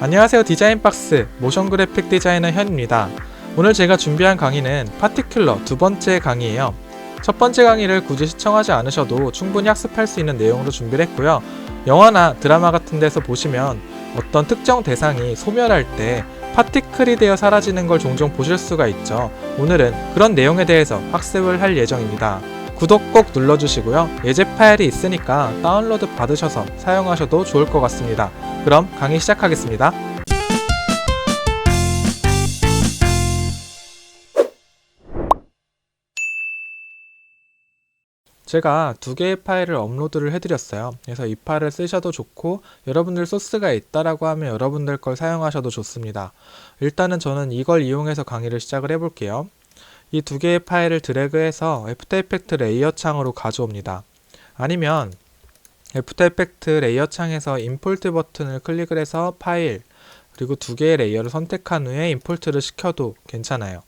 안녕하세요. 디자인박스 모션 그래픽 디자이너 현입니다. 오늘 제가 준비한 강의는 파티큘러 두 번째 강의예요. 첫 번째 강의를 굳이 시청하지 않으셔도 충분히 학습할 수 있는 내용으로 준비를 했고요. 영화나 드라마 같은 데서 보시면 어떤 특정 대상이 소멸할 때 파티클이 되어 사라지는 걸 종종 보실 수가 있죠. 오늘은 그런 내용에 대해서 학습을 할 예정입니다. 구독 꼭 눌러주시고요. 예제 파일이 있으니까 다운로드 받으셔서 사용하셔도 좋을 것 같습니다. 그럼 강의 시작하겠습니다. 제가 두 개의 파일을 업로드를 해드렸어요. 그래서 이 파일을 쓰셔도 좋고 여러분들 소스가 있다라고 하면 여러분들 걸 사용하셔도 좋습니다. 일단은 저는 이걸 이용해서 강의를 시작을 해볼게요. 이 두 개의 파일을 드래그해서 애프터 이펙트 레이어 창으로 가져옵니다. 아니면 애프터 이펙트 레이어 창에서 임포트 버튼을 클릭을 해서 파일 그리고 두 개의 레이어를 선택한 후에 임포트를 시켜도 괜찮아요.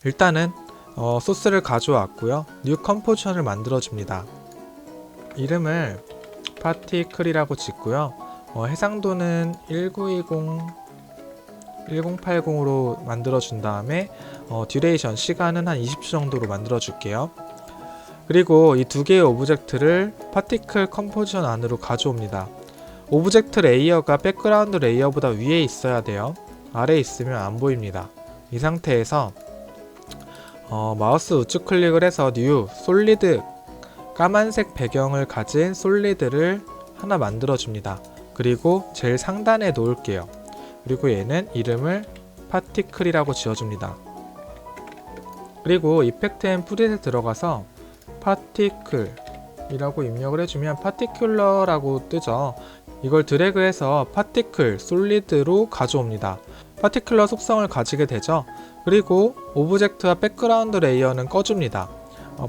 일단은 소스를 가져왔고요. 뉴 컴포지션을 만들어 줍니다. 이름을 파티클이라고 짓고요. 해상도는 1080으로 만들어 준 다음에 듀레이션 시간은 한 20초 정도로 만들어 줄게요. 그리고 이 두 개의 오브젝트를 파티클 컴포지션 안으로 가져옵니다. 오브젝트 레이어가 백그라운드 레이어보다 위에 있어야 돼요. 아래에 있으면 안 보입니다. 이 상태에서 마우스 우측 클릭을 해서 뉴 솔리드 까만색 배경을 가진 솔리드를 하나 만들어 줍니다. 그리고 제일 상단에 놓을게요. 그리고 얘는 이름을 파티클이라고 지어줍니다. 그리고 이펙트 앤 프릿에 들어가서 파티클이라고 입력을 해주면 파티큘러라고 뜨죠. 이걸 드래그해서 파티클 솔리드로 가져옵니다. 파티큘러 속성을 가지게 되죠. 그리고 오브젝트와 백그라운드 레이어는 꺼줍니다.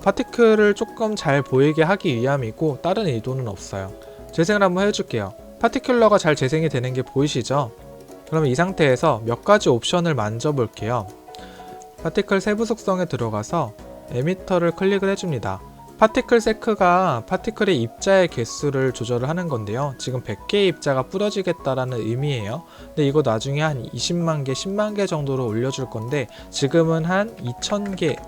파티클을 조금 잘 보이게 하기 위함이고 다른 의도는 없어요. 재생을 한번 해줄게요. 파티큘러가 잘 재생이 되는 게 보이시죠? 그럼 이 상태에서 몇 가지 옵션을 만져볼게요. 파티클 세부 속성에 들어가서 에미터를 클릭을 해줍니다. 파티클 세크가 파티클의 입자의 개수를 조절을 하는 건데요. 지금 100개의 입자가 뿌려지겠다라는 의미예요. 근데 이거 나중에 한 20만 개, 10만 개 정도로 올려줄 건데 지금은 한 2000개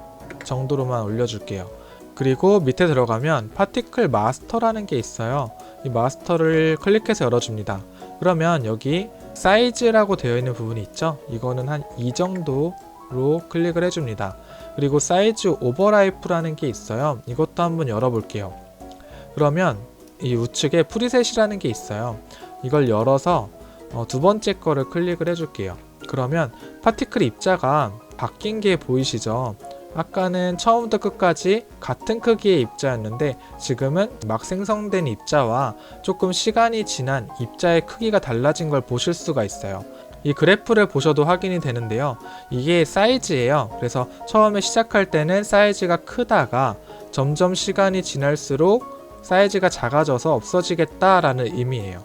정도로만 올려줄게요. 그리고 밑에 들어가면 파티클 마스터라는 게 있어요. 이 마스터를 클릭해서 열어줍니다. 그러면 여기 사이즈라고 되어 있는 부분이 있죠. 이거는 한 이 정도로 클릭을 해줍니다. 그리고 사이즈 오버라이프라는 게 있어요. 이것도 한번 열어볼게요. 그러면 이 우측에 프리셋이라는 게 있어요. 이걸 열어서 두 번째 거를 클릭을 해줄게요. 그러면 파티클 입자가 바뀐 게 보이시죠? 아까는 처음부터 끝까지 같은 크기의 입자였는데 지금은 막 생성된 입자와 조금 시간이 지난 입자의 크기가 달라진 걸 보실 수가 있어요. 이 그래프를 보셔도 확인이 되는데요. 이게 사이즈예요. 그래서 처음에 시작할 때는 사이즈가 크다가 점점 시간이 지날수록 사이즈가 작아져서 없어지겠다라는 의미예요.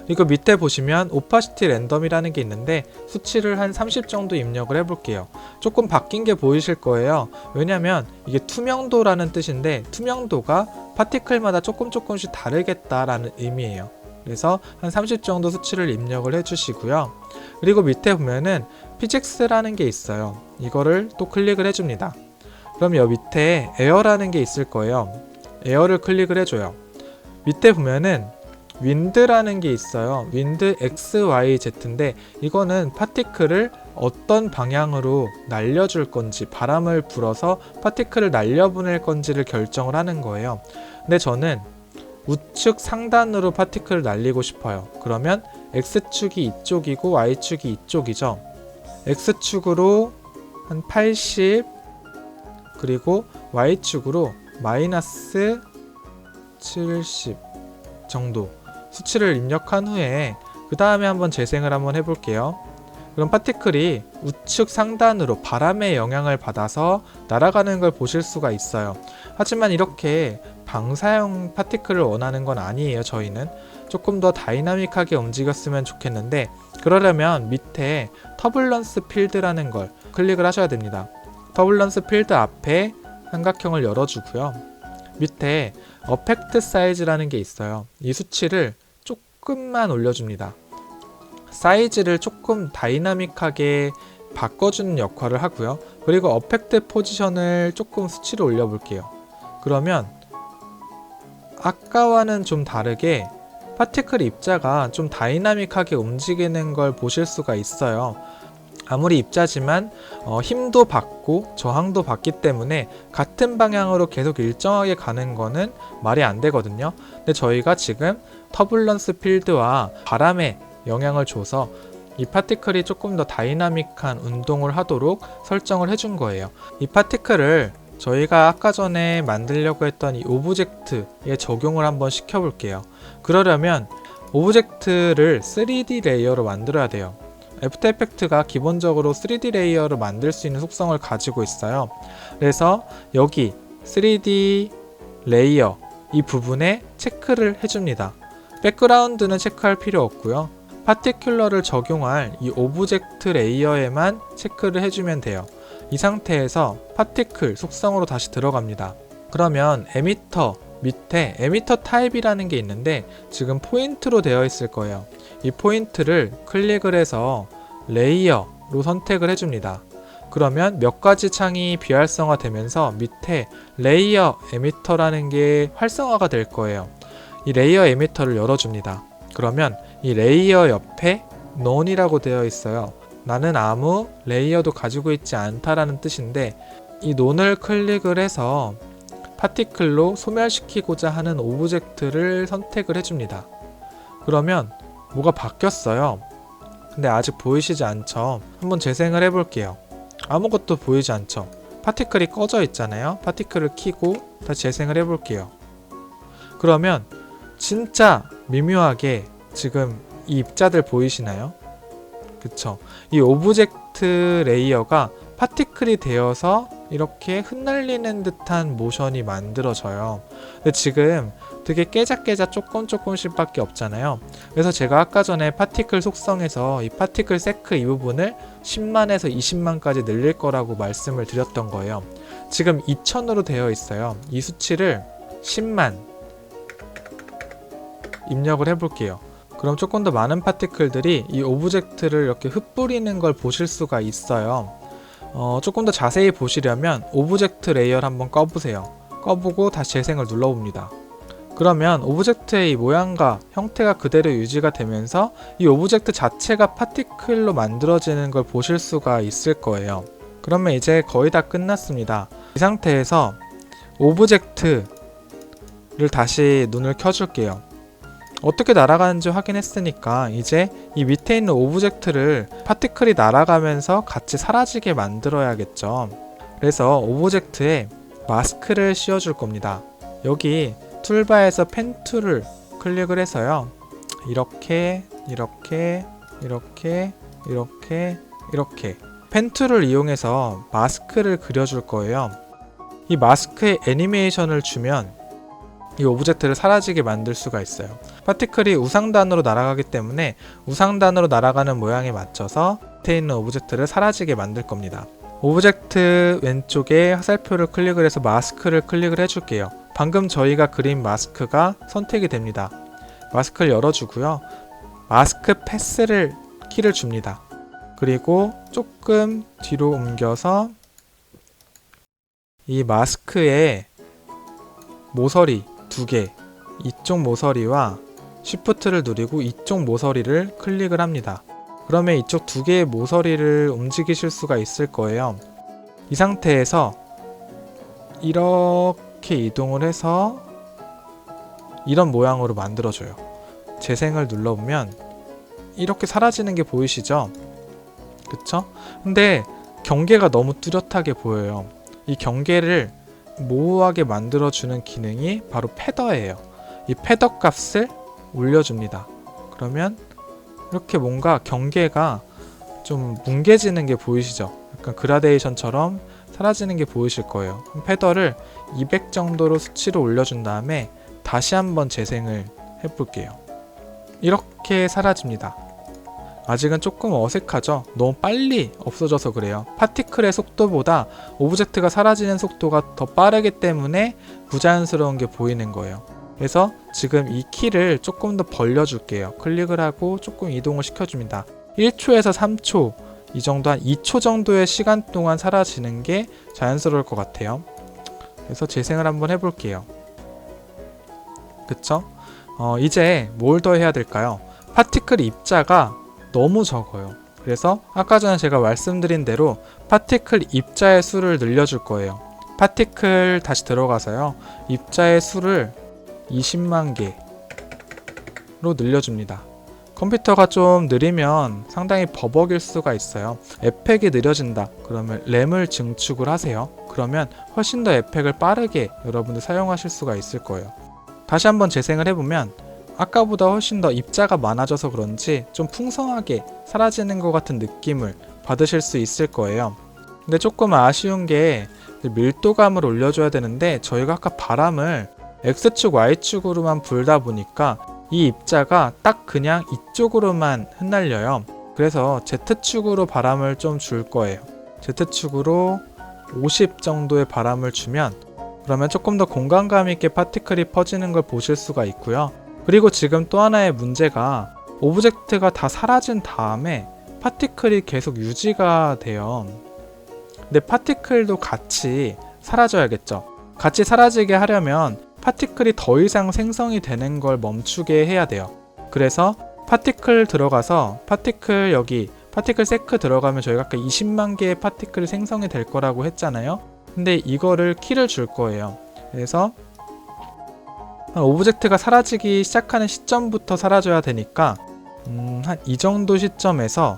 이거 밑에 보시면 오파시티 랜덤이라는 게 있는데 수치를 한 30 정도 입력을 해볼게요. 조금 바뀐 게 보이실 거예요. 왜냐면 이게 투명도라는 뜻인데 투명도가 파티클마다 조금씩 다르겠다라는 의미예요. 그래서 한 30 정도 수치를 입력을 해주시고요. 그리고 밑에 보면은 피직스라는 게 있어요. 이거를 또 클릭을 해줍니다. 그럼 여기 밑에 에어라는 게 있을 거예요. 에어를 클릭을 해줘요. 밑에 보면은 윈드라는 게 있어요. 윈드 XYZ인데 이거는 파티클을 어떤 방향으로 날려줄 건지 바람을 불어서 파티클을 날려보낼 건지를 결정을 하는 거예요. 근데 저는 우측 상단으로 파티클을 날리고 싶어요. 그러면 X축이 이쪽이고 Y축이 이쪽이죠. X축으로 한 80 그리고 Y축으로 마이너스 70 정도 수치를 입력한 후에 그 다음에 한번 재생을 한번 해볼게요. 그럼 파티클이 우측 상단으로 바람의 영향을 받아서 날아가는 걸 보실 수가 있어요. 하지만 이렇게 방사형 파티클을 원하는 건 아니에요. 저희는 조금 더 다이나믹하게 움직였으면 좋겠는데 그러려면 밑에 터뷸런스 필드라는 걸 클릭을 하셔야 됩니다. 터뷸런스 필드 앞에 삼각형을 열어주고요. 밑에 어펙트 사이즈라는 게 있어요. 이 수치를 조금만 올려줍니다. 사이즈를 조금 다이나믹하게 바꿔주는 역할을 하고요. 그리고 어펙트 포지션을 조금 수치를 올려볼게요. 그러면 아까와는 좀 다르게 파티클 입자가 좀 다이나믹하게 움직이는 걸 보실 수가 있어요. 아무리 입자지만 힘도 받고 저항도 받기 때문에 같은 방향으로 계속 일정하게 가는 거는 말이 안 되거든요. 근데 저희가 지금 터뷸런스 필드와 바람에 영향을 줘서 이 파티클이 조금 더 다이나믹한 운동을 하도록 설정을 해준 거예요. 이 파티클을 저희가 아까 전에 만들려고 했던 이 오브젝트에 적용을 한번 시켜볼게요. 그러려면 오브젝트를 3D 레이어로 만들어야 돼요. 애프터 이펙트가 기본적으로 3D 레이어를 만들 수 있는 속성을 가지고 있어요. 그래서 여기 3D 레이어 이 부분에 체크를 해줍니다. 백그라운드는 체크할 필요 없고요. 파티큘러를 적용할 이 오브젝트 레이어에만 체크를 해주면 돼요. 이 상태에서 파티클 속성으로 다시 들어갑니다. 그러면 에미터 밑에 에미터 타입이라는 게 있는데 지금 포인트로 되어 있을 거예요. 이 포인트를 클릭을 해서 레이어로 선택을 해줍니다. 그러면 몇 가지 창이 비활성화 되면서 밑에 레이어 에미터라는 게 활성화가 될 거예요. 이 레이어 에미터를 열어줍니다. 그러면 이 레이어 옆에 None이라고 되어 있어요. 나는 아무 레이어도 가지고 있지 않다라는 뜻인데 이 None을 클릭을 해서 파티클로 소멸시키고자 하는 오브젝트를 선택을 해줍니다. 그러면 뭐가 바뀌었어요. 근데 아직 보이시지 않죠? 한번 재생을 해볼게요. 아무것도 보이지 않죠? 파티클이 꺼져 있잖아요. 파티클을 켜고 다시 재생을 해볼게요. 그러면 진짜 미묘하게 지금 이 입자들 보이시나요? 그쵸? 이 오브젝트 레이어가 파티클이 되어서 이렇게 흩날리는 듯한 모션이 만들어져요. 근데 지금 되게 깨작깨작 조금씩 밖에 없잖아요. 그래서 제가 아까 전에 파티클 속성에서 이 파티클 세크 이 부분을 10만에서 20만까지 늘릴 거라고 말씀을 드렸던 거예요. 지금 2000으로 되어 있어요. 이 수치를 10만 입력을 해볼게요. 그럼 조금 더 많은 파티클들이 이 오브젝트를 이렇게 흩뿌리는 걸 보실 수가 있어요. 조금 더 자세히 보시려면 오브젝트 레이어를 한번 꺼보세요. 꺼보고 다시 재생을 눌러봅니다. 그러면 오브젝트의 이 모양과 형태가 그대로 유지가 되면서 이 오브젝트 자체가 파티클로 만들어지는 걸 보실 수가 있을 거예요. 그러면 이제 거의 다 끝났습니다. 이 상태에서 오브젝트를 다시 눈을 켜줄게요. 어떻게 날아가는지 확인했으니까 이제 이 밑에 있는 오브젝트를 파티클이 날아가면서 같이 사라지게 만들어야겠죠. 그래서 오브젝트에 마스크를 씌워줄 겁니다. 여기 툴바에서 펜 툴을 클릭을 해서요. 이렇게 펜 툴을 이용해서 마스크를 그려줄 거예요. 이 마스크에 애니메이션을 주면 이 오브젝트를 사라지게 만들 수가 있어요. 파티클이 우상단으로 날아가기 때문에 우상단으로 날아가는 모양에 맞춰서 밑에 있는 오브젝트를 사라지게 만들 겁니다. 오브젝트 왼쪽에 화살표를 클릭을 해서 마스크를 클릭을 해줄게요. 방금 저희가 그린 마스크가 선택이 됩니다. 마스크를 열어주고요. 마스크 패스를 키를 줍니다. 그리고 조금 뒤로 옮겨서 이 마스크의 모서리 2개, 이쪽 모서리와 쉬프트를 누르고 이쪽 모서리를 클릭을 합니다. 그러면 이쪽 2개의 모서리를 움직이실 수가 있을 거예요. 이 상태에서 이렇게 이동을 해서 이런 모양으로 만들어줘요. 재생을 눌러보면 이렇게 사라지는 게 보이시죠? 그쵸? 근데 경계가 너무 뚜렷하게 보여요. 이 경계를 모호하게 만들어주는 기능이 바로 패더예요. 이 패더 값을 올려줍니다. 그러면 이렇게 뭔가 경계가 좀 뭉개지는 게 보이시죠? 약간 그라데이션처럼 사라지는 게 보이실 거예요. 패더를 200 정도로 수치를 올려준 다음에 다시 한번 재생을 해볼게요. 이렇게 사라집니다. 아직은 조금 어색하죠? 너무 빨리 없어져서 그래요. 파티클의 속도보다 오브젝트가 사라지는 속도가 더 빠르기 때문에 부자연스러운 게 보이는 거예요. 그래서 지금 이 키를 조금 더 벌려줄게요. 클릭을 하고 조금 이동을 시켜줍니다. 1초에서 3초, 이 정도 한 2초 정도의 시간 동안 사라지는 게 자연스러울 것 같아요. 그래서 재생을 한번 해볼게요. 그쵸? 이제 뭘 더 해야 될까요? 파티클 입자가 너무 적어요. 그래서 아까 전에 제가 말씀드린 대로 파티클 입자의 수를 늘려줄 거예요. 파티클 다시 들어가서요. 입자의 수를 20만 개로 늘려줍니다. 컴퓨터가 좀 느리면 상당히 버벅일 수가 있어요. 에펙이 느려진다. 그러면 램을 증축을 하세요. 그러면 훨씬 더 에펙을 빠르게 여러분들 사용하실 수가 있을 거예요. 다시 한번 재생을 해보면 아까보다 훨씬 더 입자가 많아져서 그런지 좀 풍성하게 사라지는 것 같은 느낌을 받으실 수 있을 거예요. 근데 조금 아쉬운 게 밀도감을 올려줘야 되는데 저희가 아까 바람을 X축, Y축으로만 불다 보니까 이 입자가 딱 그냥 이쪽으로만 흩날려요. 그래서 Z축으로 바람을 좀 줄 거예요. Z축으로 50 정도의 바람을 주면 그러면 조금 더 공간감 있게 파티클이 퍼지는 걸 보실 수가 있고요. 그리고 지금 또 하나의 문제가 오브젝트가 다 사라진 다음에 파티클이 계속 유지가 돼요. 근데 파티클도 같이 사라져야겠죠. 같이 사라지게 하려면 파티클이 더 이상 생성이 되는 걸 멈추게 해야 돼요. 그래서 파티클 들어가서 파티클 여기 파티클 세크 들어가면 저희가 아까 20만 개의 파티클이 생성이 될 거라고 했잖아요. 근데 이거를 키를 줄 거예요. 그래서 오브젝트가 사라지기 시작하는 시점부터 사라져야 되니까 한 이 정도 시점에서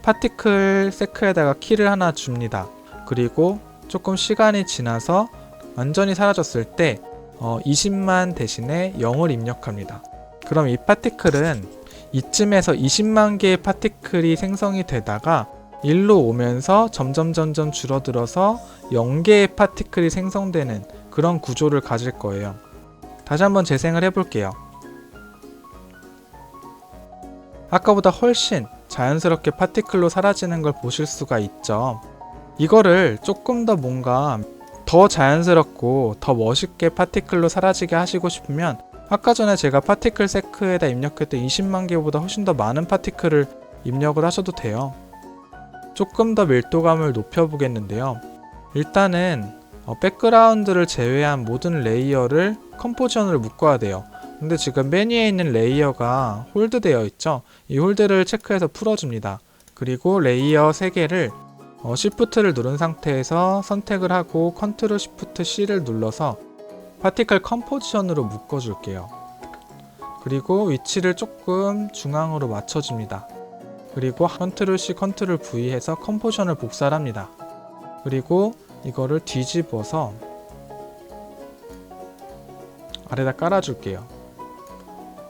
파티클 세크에다가 키를 하나 줍니다. 그리고 조금 시간이 지나서 완전히 사라졌을 때 20만 대신에 0을 입력합니다. 그럼 이 파티클은 이쯤에서 20만 개의 파티클이 생성이 되다가 1로 오면서 점점 줄어들어서 0개의 파티클이 생성되는 그런 구조를 가질 거예요. 다시 한번 재생을 해볼게요. 아까보다 훨씬 자연스럽게 파티클로 사라지는 걸 보실 수가 있죠. 이거를 조금 더 뭔가 더 자연스럽고 더 멋있게 파티클로 사라지게 하시고 싶으면 아까 전에 제가 파티클 세크에다 입력했던 20만 개보다 훨씬 더 많은 파티클을 입력을 하셔도 돼요. 조금 더 밀도감을 높여보겠는데요. 일단은 백그라운드를 제외한 모든 레이어를 컴포지션으로 묶어야 돼요. 근데 지금 메뉴에 있는 레이어가 홀드 되어 있죠. 이 홀드를 체크해서 풀어줍니다. 그리고 레이어 3개를 Shift를 누른 상태에서 선택을 하고 Ctrl Shift C를 눌러서 파티클 컴포지션으로 묶어줄게요. 그리고 위치를 조금 중앙으로 맞춰줍니다. 그리고 Ctrl C, Ctrl V 해서 컴포지션을 복사를 합니다. 그리고 이거를 뒤집어서 아래다 깔아줄게요.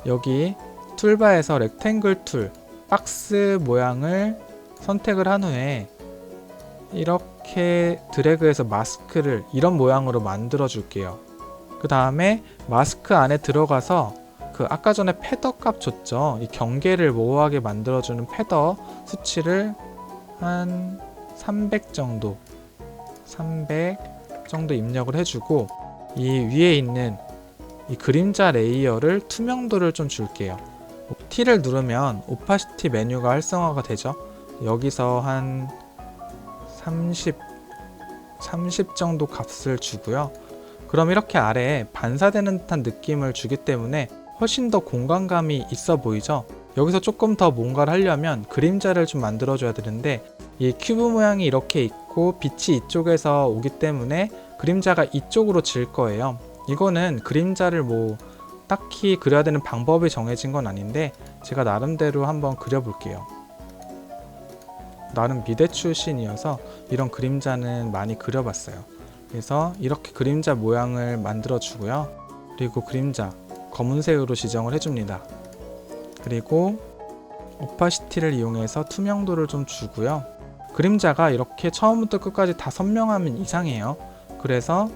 여기 툴바에서 렉탱글 툴, 박스 모양을 선택을 한 후에 이렇게 드래그해서 마스크를 이런 모양으로 만들어 줄게요. 그 다음에 마스크 안에 들어가서 그 아까 전에 패더 값 줬죠. 이 경계를 모호하게 만들어주는 패더 수치를 한 300 정도 입력을 해주고 이 위에 있는 이 그림자 레이어를 투명도를 좀 줄게요. T를 누르면 오파시티 메뉴가 활성화가 되죠. 여기서 한 30 정도 값을 주고요. 그럼 이렇게 아래에 반사되는 듯한 느낌을 주기 때문에 훨씬 더 공간감이 있어 보이죠. 여기서 조금 더 뭔가를 하려면 그림자를 좀 만들어 줘야 되는데 이 큐브 모양이 이렇게 있고 빛이 이쪽에서 오기 때문에 그림자가 이쪽으로 질 거예요. 이거는 그림자를 뭐 딱히 그려야 되는 방법이 정해진 건 아닌데 제가 나름대로 한번 그려볼게요. 나름 미대 출신이어서 이런 그림자는 많이 그려봤어요. 그래서 이렇게 그림자 모양을 만들어 주고요. 그리고 그림자 검은색으로 지정을 해줍니다. 그리고 오파시티를 이용해서 투명도를 좀 주고요. 그림자가 이렇게 처음부터 끝까지 다 선명하면 이상해요. 그래서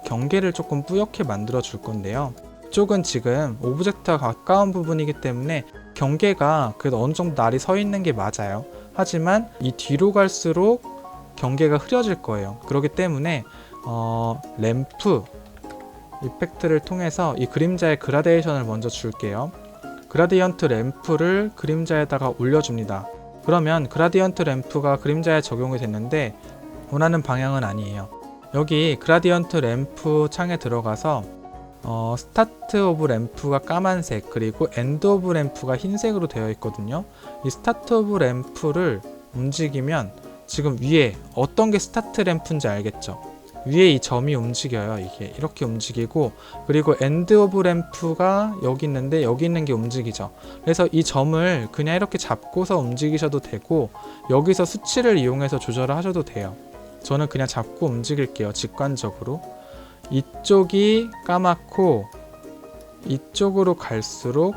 경계를 조금 뿌옇게 만들어 줄 건데요. 이쪽은 지금 오브젝트와 가까운 부분이기 때문에 경계가 그래도 어느 정도 날이 서 있는 게 맞아요. 하지만 이 뒤로 갈수록 경계가 흐려질 거예요. 그렇기 때문에 램프 이펙트를 통해서 이 그림자의 그라데이션을 먼저 줄게요. 그라디언트 램프를 그림자에다가 올려줍니다. 그러면 그라디언트 램프가 그림자에 적용이 됐는데 원하는 방향은 아니에요. 여기 그라디언트 램프 창에 들어가서 스타트 오브 램프가 까만색, 그리고 엔드 오브 램프가 흰색으로 되어 있거든요. 이 스타트 오브 램프를 움직이면 지금 위에 어떤 게 스타트 램프인지 알겠죠? 위에 이 점이 움직여요. 이게 이렇게 움직이고, 그리고 엔드 오브 램프가 여기 있는데 여기 있는 게 움직이죠. 그래서 이 점을 그냥 이렇게 잡고서 움직이셔도 되고, 여기서 수치를 이용해서 조절을 하셔도 돼요. 저는 그냥 잡고 움직일게요. 직관적으로. 이쪽이 까맣고 이쪽으로 갈수록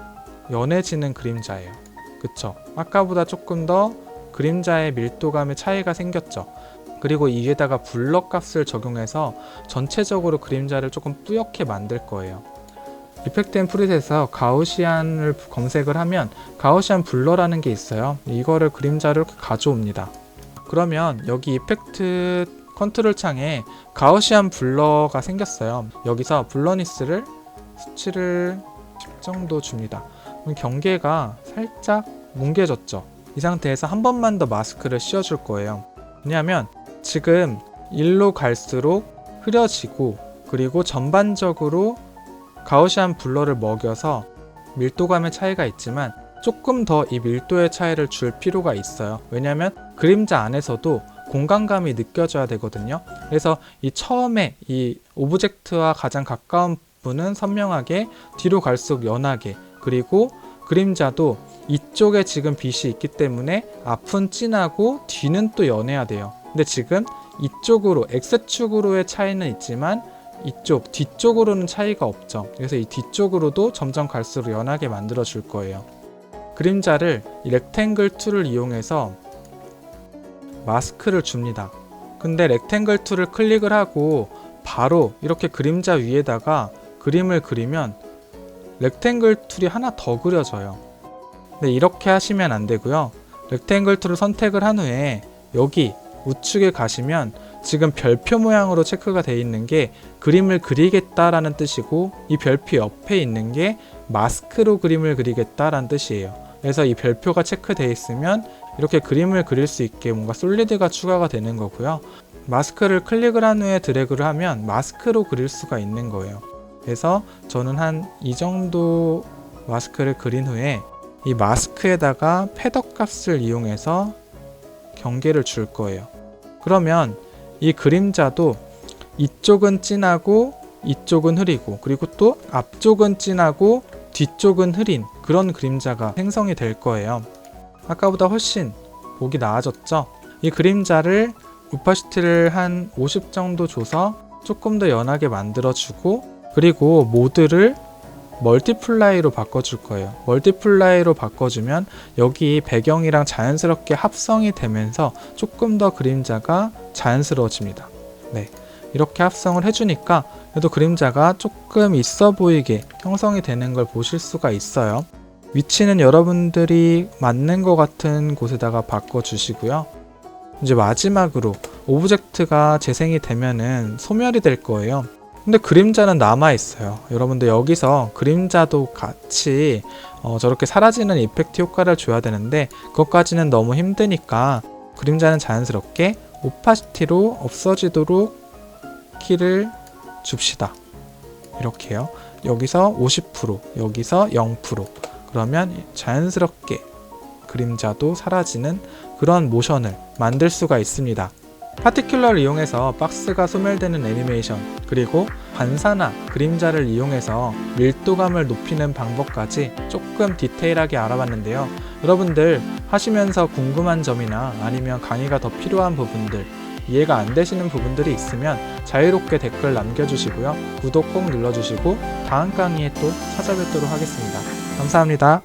연해지는 그림자예요. 그쵸? 아까보다 조금 더 그림자의 밀도감의 차이가 생겼죠. 그리고 이에다가 블러 값을 적용해서 전체적으로 그림자를 조금 뿌옇게 만들 거예요. 이펙트 앤 프리셋에서 가우시안을 검색을 하면 가우시안 블러라는 게 있어요. 이거를 그림자를 이렇게 가져옵니다. 그러면 여기 이펙트 컨트롤 창에 가우시안 블러가 생겼어요. 여기서 블러니스를 수치를 10 정도 줍니다. 그럼 경계가 살짝 뭉개졌죠. 이 상태에서 한 번만 더 마스크를 씌워줄 거예요. 왜냐하면 지금 일로 갈수록 흐려지고, 그리고 전반적으로 가우시안 블러를 먹여서 밀도감의 차이가 있지만 조금 더 이 밀도의 차이를 줄 필요가 있어요. 왜냐하면 그림자 안에서도 공간감이 느껴져야 되거든요. 그래서 이 처음에 이 오브젝트와 가장 가까운 부분은 선명하게, 뒤로 갈수록 연하게, 그리고 그림자도 이쪽에 지금 빛이 있기 때문에 앞은 진하고 뒤는 또 연해야 돼요. 근데 지금 이쪽으로 X축으로의 차이는 있지만 이쪽 뒤쪽으로는 차이가 없죠. 그래서 이 뒤쪽으로도 점점 갈수록 연하게 만들어 줄 거예요. 그림자를 이 렉탱글 툴을 이용해서 마스크를 줍니다. 근데 렉탱글 툴을 클릭을 하고 바로 이렇게 그림자 위에다가 그림을 그리면 렉탱글 툴이 하나 더 그려져요. 근데 이렇게 하시면 안 되고요. 렉탱글 툴을 선택을 한 후에 여기 우측에 가시면 지금 별표 모양으로 체크가 되어 있는 게 그림을 그리겠다라는 뜻이고, 이 별표 옆에 있는 게 마스크로 그림을 그리겠다라는 뜻이에요. 그래서 이 별표가 체크되어 있으면 이렇게 그림을 그릴 수 있게 뭔가 솔리드가 추가가 되는 거고요. 마스크를 클릭을 한 후에 드래그를 하면 마스크로 그릴 수가 있는 거예요. 그래서 저는 한 이 정도 마스크를 그린 후에 이 마스크에다가 패더 값을 이용해서 경계를 줄 거예요. 그러면 이 그림자도 이쪽은 진하고 이쪽은 흐리고, 그리고 또 앞쪽은 진하고 뒤쪽은 흐린 그런 그림자가 생성이 될 거예요. 아까보다 훨씬 보기 나아졌죠? 이 그림자를 오파시티를 한 50 정도 줘서 조금 더 연하게 만들어주고, 그리고 모드를 멀티플라이로 바꿔줄 거예요. 멀티플라이로 바꿔주면 여기 배경이랑 자연스럽게 합성이 되면서 조금 더 그림자가 자연스러워집니다. 네, 이렇게 합성을 해주니까 그래도 그림자가 조금 있어 보이게 형성이 되는 걸 보실 수가 있어요. 위치는 여러분들이 맞는 것 같은 곳에다가 바꿔주시고요. 이제 마지막으로 오브젝트가 재생이 되면은 소멸이 될 거예요. 근데 그림자는 남아있어요. 여러분들 여기서 그림자도 같이 저렇게 사라지는 이펙트 효과를 줘야 되는데 그것까지는 너무 힘드니까 그림자는 자연스럽게 오파시티로 없어지도록 키를 줍시다. 이렇게요. 여기서 50%, 여기서 0%. 그러면 자연스럽게 그림자도 사라지는 그런 모션을 만들 수가 있습니다. 파티큘러를 이용해서 박스가 소멸되는 애니메이션, 그리고 반사나 그림자를 이용해서 밀도감을 높이는 방법까지 조금 디테일하게 알아봤는데요. 여러분들 하시면서 궁금한 점이나 아니면 강의가 더 필요한 부분들, 이해가 안 되시는 부분들이 있으면 자유롭게 댓글 남겨주시고요. 구독 꼭 눌러주시고 다음 강의에 또 찾아뵙도록 하겠습니다. 감사합니다.